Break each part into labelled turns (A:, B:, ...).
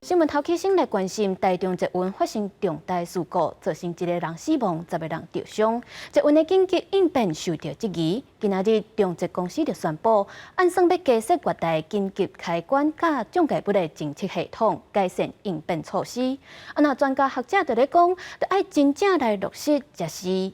A: 新闻头起先来关心台中捷运发生重大事故，造成1个人死亡，10个人受伤。捷运的紧急应变受到质疑。今仔日中捷公司就宣布，按算要加设月台紧急开关甲障碍物的侦测系统，改善应变措施。那专家学者就咧讲，要爱真正来落实才是。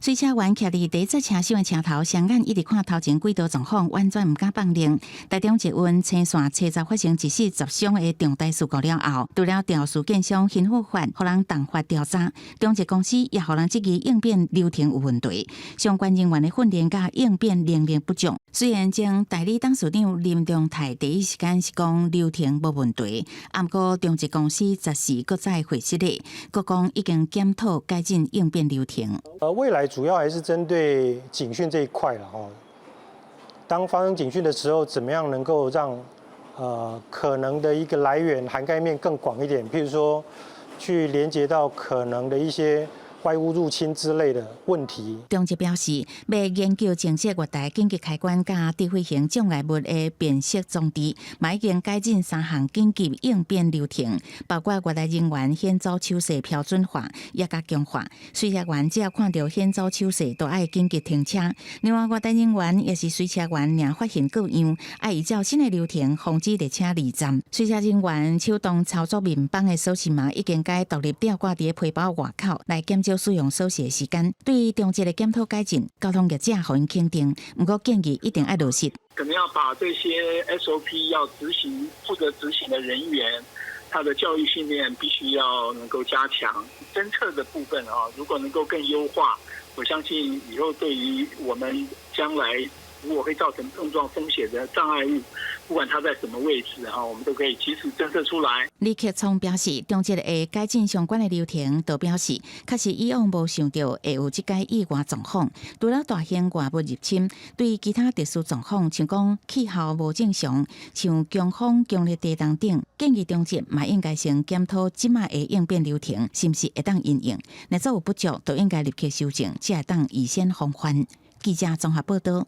B: 水车员徛伫第一车厢的车头，双眼一直看头前轨道状况，完全唔敢放灵。台中捷运青线车站发生1死10伤的重大事故了后，除了调事件上刑法法，互人动法调查，中捷公司也互人质疑应变流程有问题，相关人员的训练甲应变能力不足。虽然前代理董事长林中泰第一时间是讲流程无问题，不过中捷公司则是搁再回释咧，搁讲已经检讨改进应变流程。
C: 未来主要还是针对警讯这一块了哦。当发生警讯的时候，怎么样能够让可能的一个来源涵盖面更广一点？譬如说，去连接到可能的一些外物入侵之类的问题。
B: 中捷表示，要研究增设月台紧急开关甲智慧型障碍物的辨识装置，嘛已经改进3项紧急应变流程，包括月台人员显祖手势标准化，也甲强化。水车员只要看到显祖手势，都爱紧急停车。另外，月台人员也是水车员，若发现各样，爱依照新的流程防止列车离站。水车人员手动操作面板的锁匙嘛，已经该独立吊挂伫皮包外口来减少使用锁匙的时间。对于中捷的检讨改进，交通业者予因肯定，不过建议一定要落实。
D: 可能要把这些 SOP 要负责执行的人员，他的教育训练必须要能够加强。侦测的部分如果能够更优化，我相信以后对于我们将来如果会造成碰撞风险的障碍物，不管它在什么位置我们都可以及时侦测出来。
B: 李克聪表示，中捷会改进相关的流程，都表示，确实以往无想到会有这个意外状况。除了大型外物入侵，对于其他特殊状况，像讲气候无正常，像强风、强烈地动等，建议中捷嘛应该先检讨即卖的应变流程，是不是会当应用？若做有不足，都应该立刻修正，才会当预先防范。记者综合报道。